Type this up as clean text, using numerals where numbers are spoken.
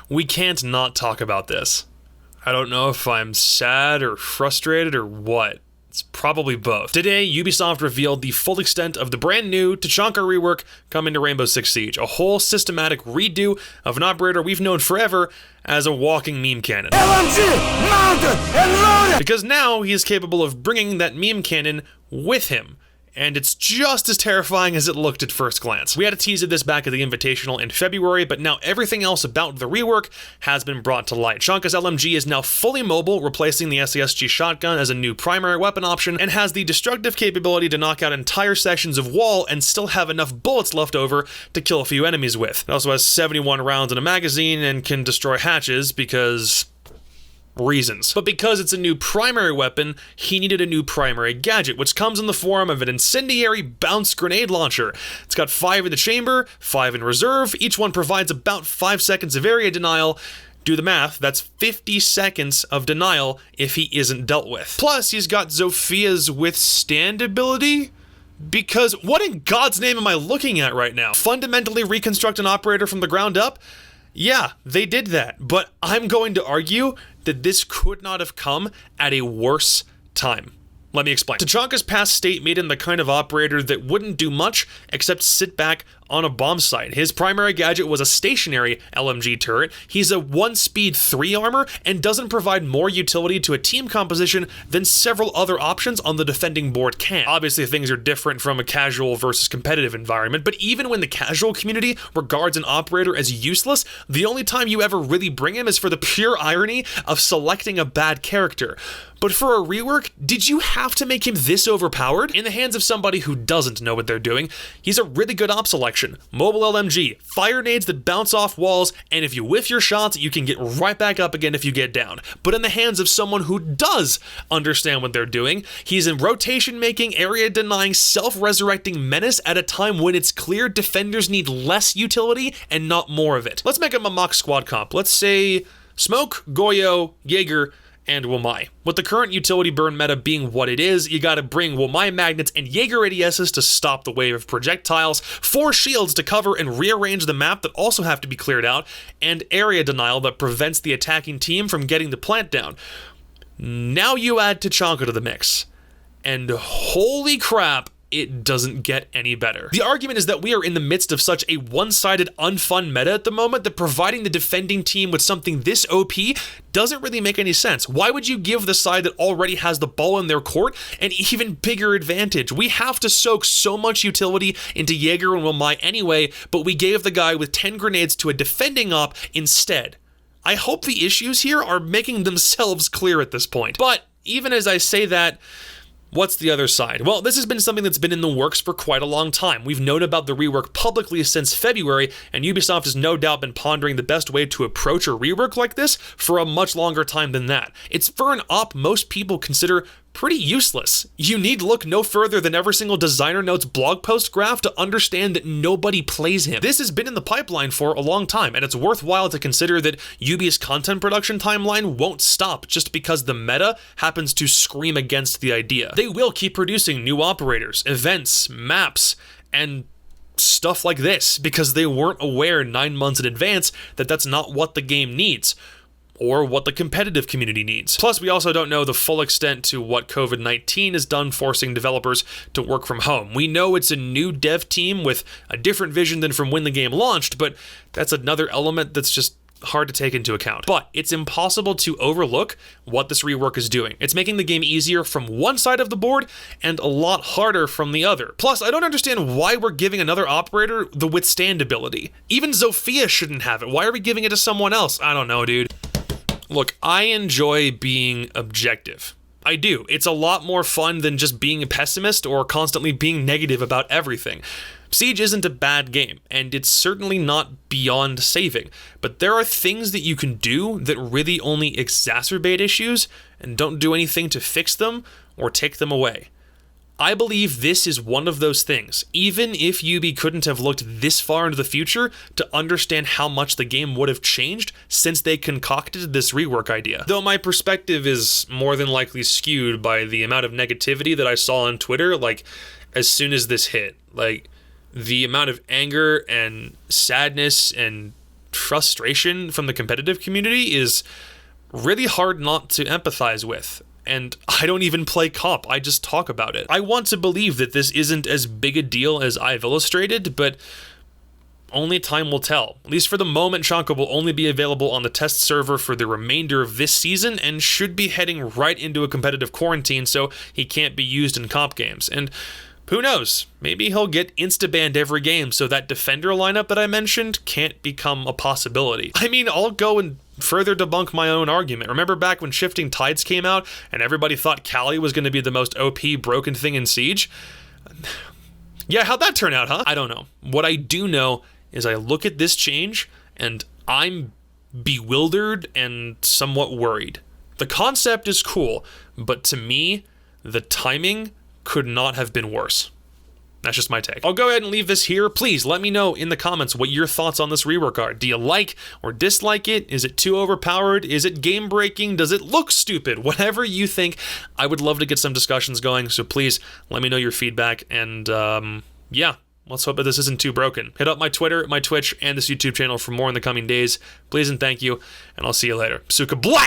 we can't not talk about this. I don't know if I'm sad or frustrated or what. It's probably both. Today, Ubisoft revealed the full extent of the brand new Tachanka rework coming to Rainbow Six Siege, a whole systematic redo of an operator we've known forever as a walking meme cannon. LMG, mounted and loaded! Because now he is capable of bringing that meme cannon with him. And it's just as terrifying as it looked at first glance. We had a tease of this back at the Invitational in February, but now everything else about the rework has been brought to light. Tachanka's LMG is now fully mobile, replacing the SASG shotgun as a new primary weapon option, and has the destructive capability to knock out entire sections of wall and still have enough bullets left over to kill a few enemies with. It also has 71 rounds in a magazine and can destroy hatches because reasons. But because it's a new primary weapon, he needed a new primary gadget, which comes in the form of an incendiary bounce grenade launcher. It's got 5 in the chamber, 5 in reserve. Each one provides about 5 seconds of area denial. Do the math, that's 50 seconds of denial if he isn't dealt with. Plus, he's got Zophia's withstand ability? Because what in God's name am I looking at right now? Fundamentally reconstruct an operator from the ground up? Yeah, they did that, but I'm going to argue that this could not have come at a worse time. Let me explain. Tachanka's past state made him the kind of operator that wouldn't do much except sit back on a bomb site. His primary gadget was a stationary LMG turret. He's a 1-speed 3 armor and doesn't provide more utility to a team composition than several other options on the defending board can. Obviously, things are different from a casual versus competitive environment, but even when the casual community regards an operator as useless, the only time you ever really bring him is for the pure irony of selecting a bad character. But for a rework, did you have to make him this overpowered? In the hands of somebody who doesn't know what they're doing, he's a really good op selection. Mobile LMG, fire nades that bounce off walls, and if you whiff your shots, you can get right back up again if you get down. But in the hands of someone who does understand what they're doing, he's a rotation-making, area-denying, self-resurrecting menace at a time when it's clear defenders need less utility and not more of it. Let's make him a mock squad comp. Let's say Smoke, Goyo, Jaeger, and Wamai. With the current utility burn meta being what it is, you gotta bring Wamai magnets and Jaeger ADSs to stop the wave of projectiles, 4 shields to cover and rearrange the map that also have to be cleared out, and area denial that prevents the attacking team from getting the plant down. Now you add Tachanka to the mix, and holy crap, it doesn't get any better. The argument is that we are in the midst of such a one-sided, unfun meta at the moment that providing the defending team with something this OP doesn't really make any sense. Why would you give the side that already has the ball in their court an even bigger advantage? We have to soak so much utility into Jaeger and Wamai anyway, but we gave the guy with 10 grenades to a defending op instead. I hope the issues here are making themselves clear at this point. But even as I say that, what's the other side? Well, this has been something that's been in the works for quite a long time. We've known about the rework publicly since February, and Ubisoft has no doubt been pondering the best way to approach a rework like this for a much longer time than that. It's for an op most people consider pretty useless. You need look no further than every single designer notes blog post graph to understand that nobody plays him. This has been in the pipeline for a long time, and it's worthwhile to consider that Ubi's content production timeline won't stop just because the meta happens to scream against the idea. They will keep producing new operators, events, maps, and stuff like this because they weren't aware 9 months in advance that that's not what the game needs, or what the competitive community needs. Plus, we also don't know the full extent to what COVID-19 has done forcing developers to work from home. We know it's a new dev team with a different vision than from when the game launched, but that's another element that's just hard to take into account. But it's impossible to overlook what this rework is doing. It's making the game easier from one side of the board and a lot harder from the other. Plus, I don't understand why we're giving another operator the withstand ability. Even Zofia shouldn't have it. Why are we giving it to someone else? I don't know, dude. Look, I enjoy being objective. I do. It's a lot more fun than just being a pessimist or constantly being negative about everything. Siege isn't a bad game, and it's certainly not beyond saving, but there are things that you can do that really only exacerbate issues and don't do anything to fix them or take them away. I believe this is one of those things, even if Ubi couldn't have looked this far into the future to understand how much the game would have changed since they concocted this rework idea. Though my perspective is more than likely skewed by the amount of negativity that I saw on Twitter, like, as soon as this hit. Like, the amount of anger and sadness and frustration from the competitive community is really hard not to empathize with. And I don't even play comp, I just talk about it. I want to believe that this isn't as big a deal as I've illustrated, but only time will tell. At least for the moment, Tachanka will only be available on the test server for the remainder of this season and should be heading right into a competitive quarantine, so he can't be used in comp games. And who knows, maybe he'll get insta-banned every game so that defender lineup that I mentioned can't become a possibility. I mean, I'll go and further debunk my own argument. Remember back when Shifting Tides came out and everybody thought Cali was going to be the most OP broken thing in Siege? Yeah, how'd that turn out, huh? I don't know. What I do know is I look at this change and I'm bewildered and somewhat worried. The concept is cool, but to me, the timing could not have been worse. That's just my take. I'll go ahead and leave this here. Please let me know in the comments what your thoughts on this rework are. Do you like or dislike it? Is it too overpowered? Is it game breaking? Does it look stupid? Whatever you think, I would love to get some discussions going. So please let me know your feedback. And yeah, let's hope that this isn't too broken. Hit up my Twitter, my Twitch, and this YouTube channel for more in the coming days. Please and thank you, and I'll see you later. Suka Black!